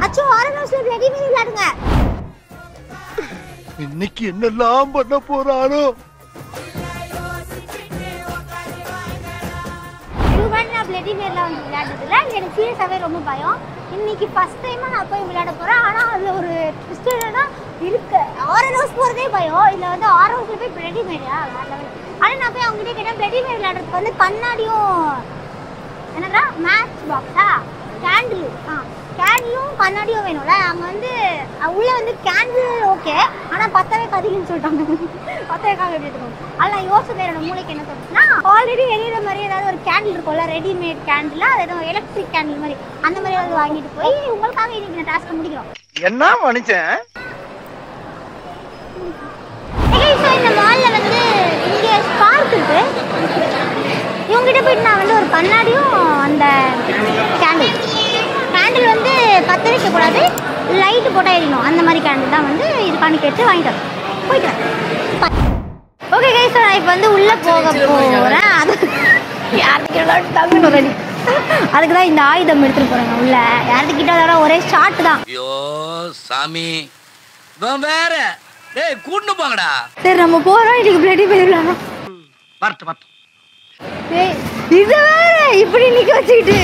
அச்சோ ஆரனோஸ்ல பிளடி மேரி விளையாடுங்க. இன்னைக்கு என்னெல்லாம் பண்ண போறானோ. நான் பிளடி மேரில வந்து விளையாடுறதுல எனக்கு சீரியஸாவே ரொம்ப பயம். இன்னைக்கு ஃபர்ஸ்ட் டைமா நான் போய் விளையாட போறேன். ஆனா அதுல ஒரு ட்விஸ்ட் என்னன்னா இருக்கு, ஆரனோஸ் போறதே பயம். இதுல வந்து ஆரனோஸ்ல போய் பிளடி மேரியா விளையாடலாம். ஆனா நான் போய் அவங்க கிட்ட கேட்டேன் பிளடி மேரி விளையாடுறதுக்கு வந்து கண்ணாடியும் என்னடா மேட்ச் பாக்ஸா கேண்டில் கேண்டிலும் கண்ணாடியும் வேணும்ல. அங்கே வந்து உள்ள வந்து கேண்டில் ஓகே, ஆனால் பத்தவே கதிக்குன்னு சொல்லிட்டாங்க. பத்தவே காக எப்படி இருக்கும். அதில் நான் யோசிச்சு என்னோட மூளைக்கு என்ன தோணுச்சுன்னா, ஆல்ரெடி எரியிற மாதிரி ஏதாவது ஒரு கேண்டில் இருக்கும்ல, ரெடிமேட் கேண்டில், அது எதுவும் எலக்ட்ரிக் கேண்டில் மாதிரி அந்த மாதிரி ஏதாவது வாங்கிட்டு போய் உங்களுக்காக இன்னைக்கு நான் டாஸ்க் முடிக்கிறோம். என்ன மனுஷன் இந்த மாலில் வந்து இங்கே ஸ்பார்க் இருக்கு. இவங்ககிட்ட போயிட்டு நான் வந்து ஒரு கண்ணாடியும் அந்த கேண்டில் வந்து பற்ற வைக்கக்கூடாது, லைட்டு போட்டால் எரியணும் அந்த மாதிரி கேண்டில் தான் வந்து இதுக்கான கேட்டு வாங்கிட்டு போய்க்கிறேன். ஓகே கைஸ், நான் இப்போ வந்து உள்ளே போக போகிறேன். அது யாருக்கு தங்கணும் ரெடி, அதுக்கு தான் இந்த ஆயுதம் எடுத்துகிட்டு போகிறேங்க. உள்ள யாருக்கிட்ட அதோட ஒரே ஷார்ட் தான். ஐயோ சாமி வேற டேய் கூட்டு போங்கடா. சரி நம்ம போகிறோம். இன்னைக்கு பிளடி போயிடலாம். வரட்டு இது வேற இப்படி நிக்க வச்சுக்கிட்டு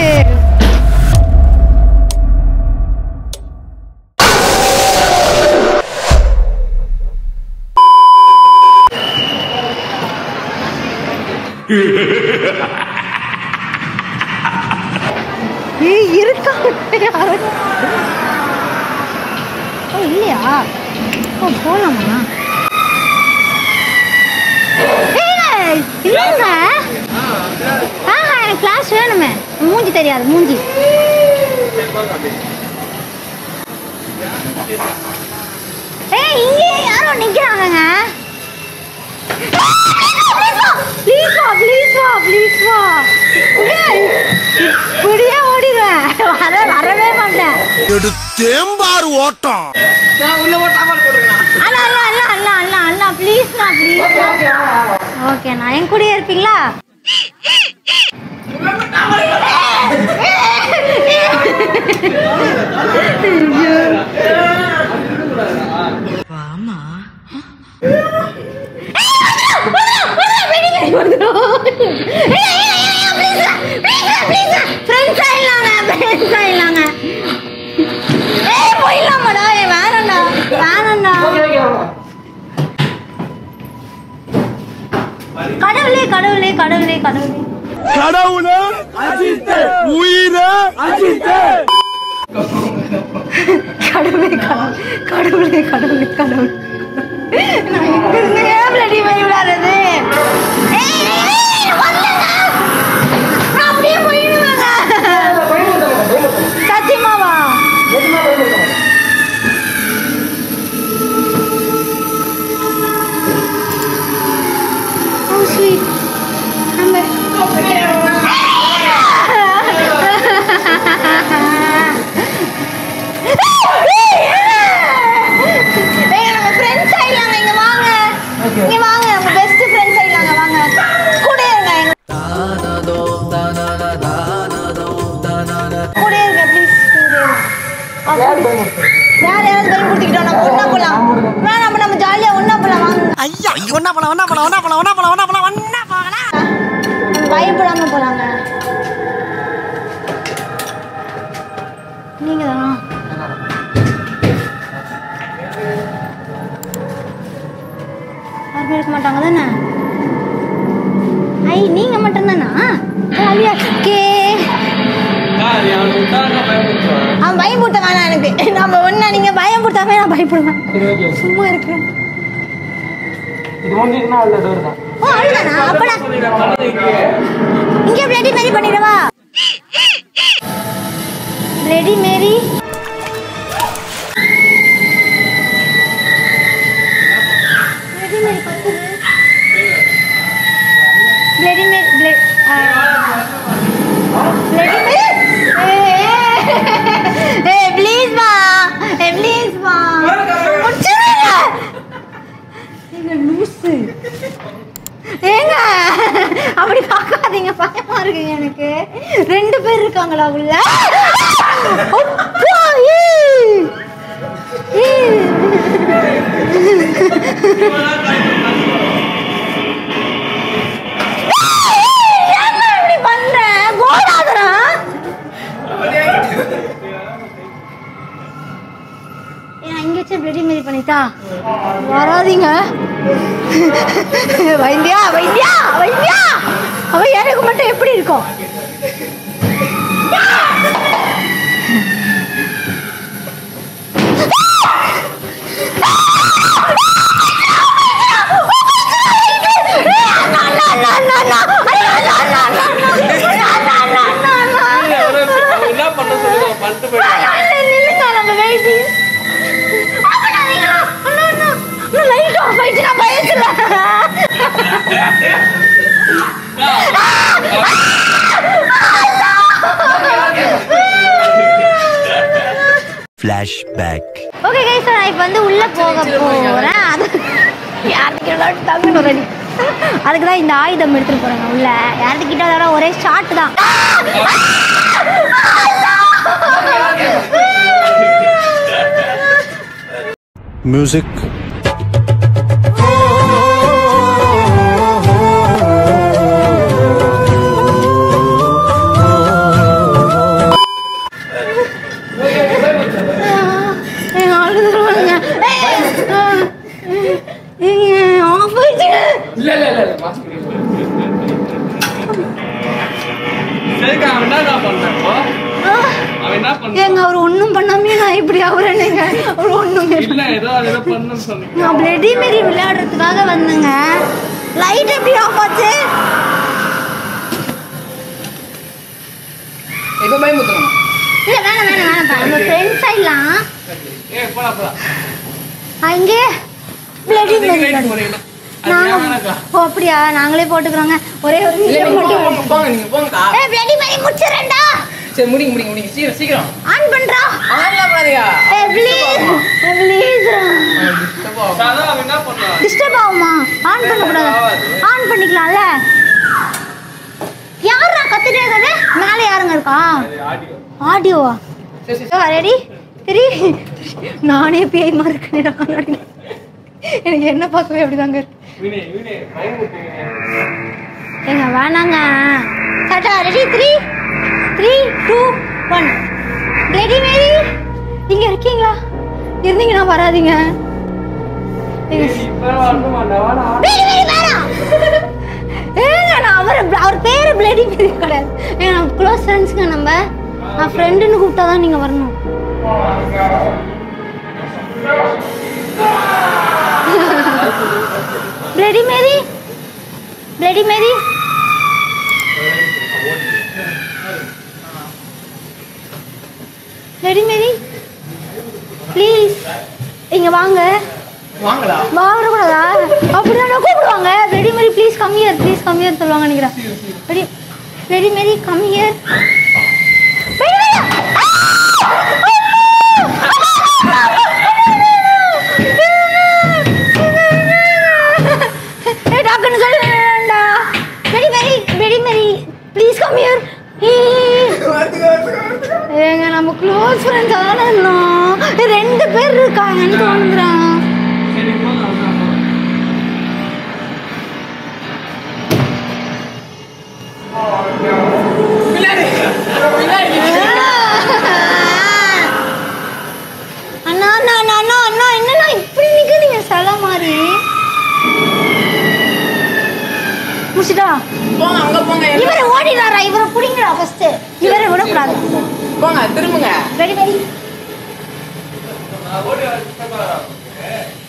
இருக்கா இல்லையா? போலாமா? இல்லைங்க, எனக்கு கிளாஸ் வேணுமே. மூஞ்சி தெரியாது மூஞ்சி. இங்கே யாரோ நிக்கிறாங்க. இப்படியே ஓடிடுவேன், வரவே மாட்டேன். தேம்பார் ஓட்டம். ஓகே நான் என் கூடயே இருப்பீங்களா? கடவுளே கடவுளே கடவுளே கடவுளே கடவுளே உயிரே கடவுளே கடவுளே கடவுளே கடவுளே நான் எங்க இருந்து பிளடி மேரி விளையாடுறது? அப்படியே போயிடுவாங்க. சத்தியமாவா? Oh sweet. பயப்படாம போலாங்க. நீங்க தானா? யாருமே இருக்க மாட்டாங்க தானே? ஐ நீங்க மட்டும் தானா? அவன் பயம் போட்ட வேணாம் எனக்கு. நம்ம ஒன்னா நீங்க பயம் போட்டாமே நான் பயப்படுவேன். சும்மா இருக்கிறேன். ஓ அவ்வளோதானா? அப்படா இங்கே பிளடி மேரி பண்ணிடவா? பிளடி மேரி பிளடி மேரி அப்படி பார்க்காதீங்க, பயமா இருக்குங்க எனக்கு. 2 பேர் இருக்காங்களா உள்ள? இங்கே வச்சு பிளடி மாரி பண்ணிட்டா வராதிங்க. வைத்தியா வைத்தியா வைத்தியா அவன் எனக்கு மட்டும் எப்படி இருக்கும்? Flashback. ஓகே கைஸ், நான் இப்போ வந்து உள்ள போக போறேன். அது யாருக்கு அதுக்கு தான் இந்த ஆயுதம் எடுத்துட்டு போறேங்க உள்ள. யாருக்கிட்ட அதோட ஒரே ஷாட் தான். Music. ஏங்க அவர் ஒன்றும் பண்ணாமே நான் இப்படி அவரேங்க அவர் ஒன்றுமே நான் பிளடி மாரி விளையாடுறதுக்காக வந்தேங்க. லைட் எப்படி ஆஃப் ஆச்சு? இல்லை வேணாம் வேணாம் வேணாம், நம்ம ஃப்ரெண்ட்ஸ் ஆயிடலாம். அங்கே பிளடி மாரி ஓ அப்படியா? நாங்களே போட்டுக்கிறோங்க. ஒரே ஒரு பிளடி மாரி முடிச்சிடறேன்டா. சரி முடிங்க முடிங்க முடிங்க சீக்கிரம் சீக்கிரம் ஆன் பண்றா. ஆன்லாம் பண்ணாதீங்க. Please please. என்ன பண்ணா? டிஸ்டர்ப் ஆகுமா? ஆன் பண்ண கூடாது. ஆன் பண்ணிக்கலாம்ல. யாரா கத்திட்டே இருக்காரு? மேலே யாருங்க இருக்கா? ஆடியோவா? ரெடி 3. நானே பேய் மாதிரி இருக்கேன். எனக்கு என்ன பார்க்கவே அப்படிதாங்க ஏங்க வேணாங்க. கரெக்டா ரெடி 3 3 2 1. ரெடி மேரி இங்க இருக்கீங்களா? இருந்தீங்கன்னா வராதீங்க. அவர் பேரு பிளடி மேரி கிடையாது. நம்ம க்ளோஸ் ஃப்ரெண்ட்ஸ்ங்க. நம்ம நான் ஃப்ரெண்டுன்னு கூப்பிட்டாதான் நீங்க வரணும். Bloody Mary bloody Mary bloody Mary please இங்க வாங்க. வாங்கடா. வரக்கூடாதா? அப்படிதான் கூப்பிடுவாங்க. Bloody Mary please come here, please come here சொல்லுவாங்க நினைக்கிறேன். Bloody Mary come here. டாக்டர்னு சொல்லுடா. Bloody Mary bloody Mary please come here. ஏங்க நம்ம க்ளோஸ் ஃப்ரெண்ட்ஸ் தானே இருந்தோம். 2 பேர் இருக்காங்கன்னு தோணுறான். அண்ணா அண்ணா அண்ணா அண்ணா என்னண்ணா இப்படி நிற்குதுங்க சில மாதிரி? முடிச்சுட்டா போங்க அங்க போங்க. இவரை ஓடினாரா? இவரை பிடிங்கடா ஃபர்ஸ்ட். இவரை விடக்கூடாது. போங்க திரும்புங்க. Very very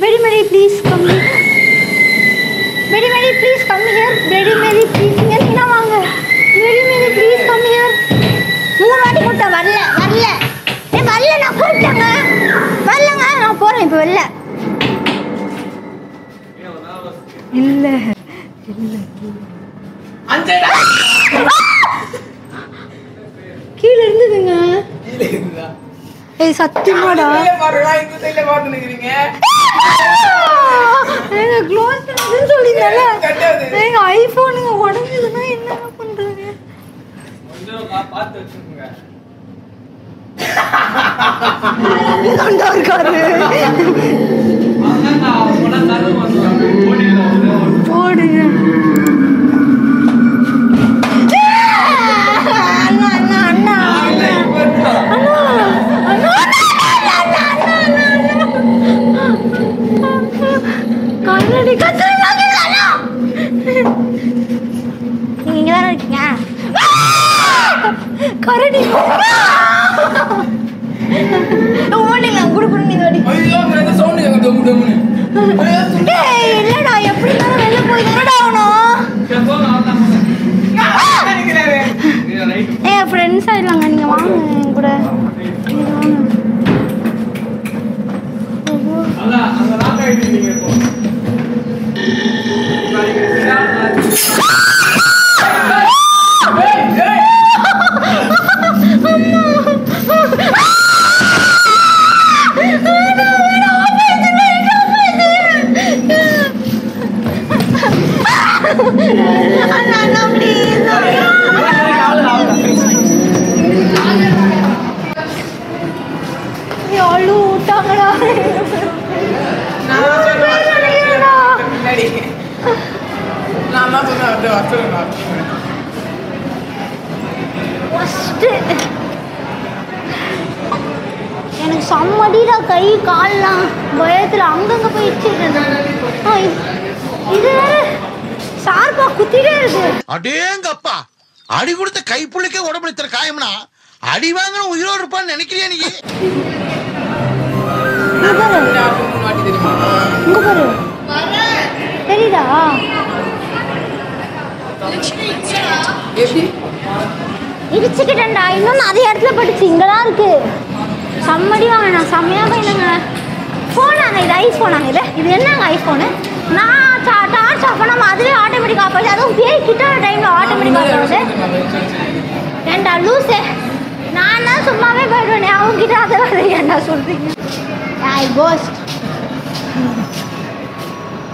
very very please come here. Very very please come here. Very very please என்ன வாங்க. Very very please come here. 3 வாட்டி கூப்பிட்டேன் வரல வரல. வரல நான் கூப்பிட்டேங்க. வரலங்க நான் போறேன் இப்போ வெளில. இல்ல கீழே இருந்ததுங்க. ஏய் சத்தியமாடா ஏங்க க்ளோஸ் பண்ணுன்னு சொல்லிட்டேன்ல. ஏங்க ஐபோனுங்க உடைஞ்சதுன்னா என்ன பண்றது? பார்த்து வச்சுக்கோங்க. இதாண்டா இருக்காரு. போடுங்க. அண்ணா அண்ணா அண்ணா அண்ணா அண்ணா அண்ணா ஐயோ அந்த சவுண்ட் கேங்க டம்மு டம்முன்னு. டேய் இல்லடா எப்படி இருந்தாலும் வெளிய போய் தானடா ஆகணும். போங்க அவ்வளவுதான். நினைக்கிறாரு. ரைட். ஃப்ரெண்ட்ஸ் ஆயிடலாங்க நீங்க வாங்க என் கூட. அதான் அந்த ராக் ஆயிட்டு நீங்க இப்போ. எனக்கு செம்மடிடா கை கால்லாம் பயத்துல அங்கங்க போயிடுச்சு. இது ஷார்ப்பா குத்திட்டே இருக்கு. அடேங்கப்பா அடி கொடுத்த கைப்புள்ளிக்கே உடம்புல காயம்னா அடி வாங்கின உயிரோடு இருப்பான்னு நினைக்கிறியா நீ? இங்க பாரு தெரியுதா? இடிச்சுக்கிட்டேன்டா. இன்னொன்னு அதே இடத்துல பட்டுச்சு. இங்கதான் இருக்கு. செம்மடி வாங்க நான் செம்மையா போயிடுங்க. ஃபோனாங்க இது ஐஃபோனாங்க. இது என்னங்க ஐஃபோனு? நான் டார்ச் ஆஃப் பண்ணாம அதுவே ஆட்டோமேட்டிக் ஆஃப் ஆகுது. அதுவும் பேய் கிட்ட டைம்ல ஆட்டோமேட்டிக் ஆஃப் ஆகுது. ஏன்டா லூஸு நான் தான் சும்மாவே போயிடுவேனே அவங்க கிட்ட அதை வர ஏன்டா சொல்றீங்க? ஐ கோஸ்ட்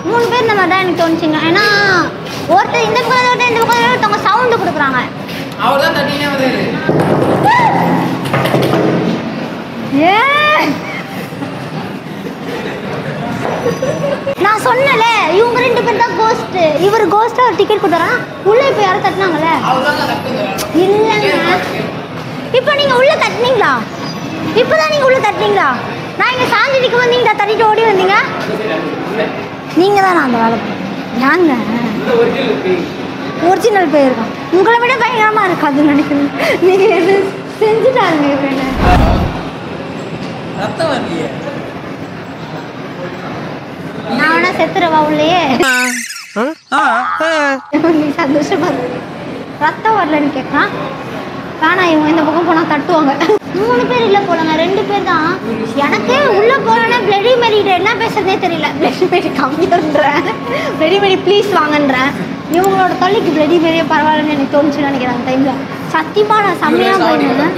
3 பேர் இந்த மாதிரி தான் எனக்கு தோணுச்சுங்க. ஏன்னா ஒருத்தர் இந்த பக்கம் ஒருத்தர் இந்த பக்கம் ஒருத்தவங்க சவுண்டு கொடுக்குறாங்க. அவர் தான் தட்டினே வந்தாரு. நான் சொன்னல இவங்க 2 பேர் தான் கோஸ்ட். இவர் கோஸ்டா ஒரு டிக்கெட் கொடுத்தாரா உள்ள இப்ப யாரும் தட்டினாங்கல்ல? இல்லைங்க இப்போ நீங்க உள்ள தட்டினீங்களா? இப்போதான் நீங்க உள்ள தட்டினீங்களா? நான் இங்க சாஞ்சி நிற்கும் போது நீங்க தட்டிட்டு ஓடி வந்தீங்க. நீங்க தான் அந்த வேலை ஏங்க ஒரிஜினல் போயிருக்கோம். உங்களை விட பயங்கரமா இருக்காதுன்னு நினைக்கிறேன். நீங்க என்ன செஞ்சுட்டாருங்க இவரு. ரத்தம் வரலையே. நான் வேணா செத்துறவா உள்ளேயே. நீ சந்தோஷமா ரத்தம் வரலன்னு கேட்கறான். ஆனா இவங்க இந்த பக்கம் போனா தட்டுவாங்க. 3 பேர் இல்ல போலங்க 2 பேர் தான். எனக்கு உள்ள போனா பிளடி மேரிட்ட என்ன பேசுறதே தெரியல. பிளடி மேரி கம்மின்றேன், பிளடி மேரி ப்ளீஸ் வாங்கன்றேன். இவங்களோட தொல்லைக்கு பிளடி மேரியே பரவாயில்லன்னு எனக்கு தோணுச்சுன்னு நினைக்கிறேன் அந்த டைம்ல. சத்தியமா நான் செம்மையா போயிருந்தேன்.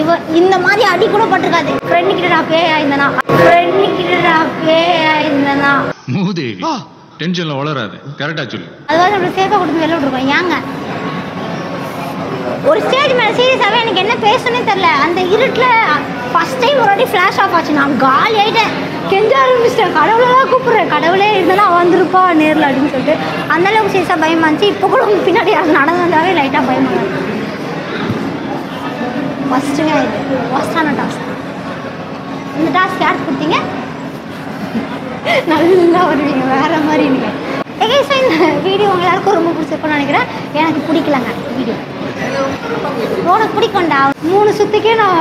இவ இந்த மாதிரி அடி கூட பட்டிருக்காது. ஃப்ரெண்டு கிட்ட நான் பேயா இருந்தேனா, ஃப்ரெண்டு கிட்ட நான் பேயா இருந்தேனா. மூதேவி டென்ஷன்ல வளராது. கரெக்டா சொல்லு. அதாவது நம்ம சேஃபா கொடுத்து வெளில விட்டுருக்கோம். ஏங்க ஒரு ஸ்டேஜ் மேலே சீரியஸாகவே எனக்கு என்ன பேசணுன்னே தெரில. அந்த இருட்டில் ஃபஸ்ட் டைம் ஒரு வாட்டி ஃப்ளாஷ் ஆஃப் ஆச்சு. நான் காலி ஆகிட்டேன். கெஞ்ச ஆரம்பிச்சிட்டேன். கடவுளெல்லாம் கூப்பிட்றேன். கடவுளே இருந்தாலும் வந்திருப்பா நேரில் அப்படின்னு சொல்லிட்டு அந்தளவுக்கு சீரியஸாக பயமா இருந்துச்சு. இப்போ கூட உங்கள் பின்னாடி யாரும் நடந்து வந்தாவே லைட்டாக பயமாக ஃபஸ்ட்டுங்க. இது ஃபஸ்ட்டான டாஸ்க். இந்த டாஸ்க் யாருக்கு கொடுத்தீங்க? நல்லா வருவீங்க வேறு மாதிரி நீங்கள். ஸோ இந்த வீடியோ உங்கள் எல்லாருக்கும் ரொம்ப பிடிச்சிருக்குன்னு நினைக்கிறேன். எனக்கு பிடிக்கலங்க வீடியோ. உனக்கு பிடிக்கும்டா. 3 சுற்றுக்கே நான்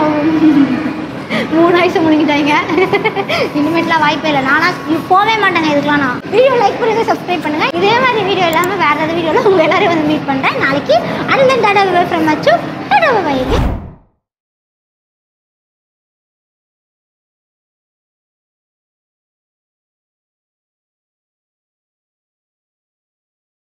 3 வயசு முடிக்கிட்டாங்க. இனிமேட்லாம் வாய்ப்பே இல்லை. நானாக போகவே மாட்டேங்க இதுக்கெலாம். நான் வீடியோ லைக் பண்ணுங்கள், சப்ஸ்கிரைப் பண்ணுங்கள். இதே மாதிரி வீடியோ இல்லாமல் வேறு ஏதாவது வீடியோவில் உங்கள் எல்லோரும் வந்து மீட் பண்ணுறேன் நாளைக்கு. அந்த தடவை ஃப்ரம் மச்சு தடவை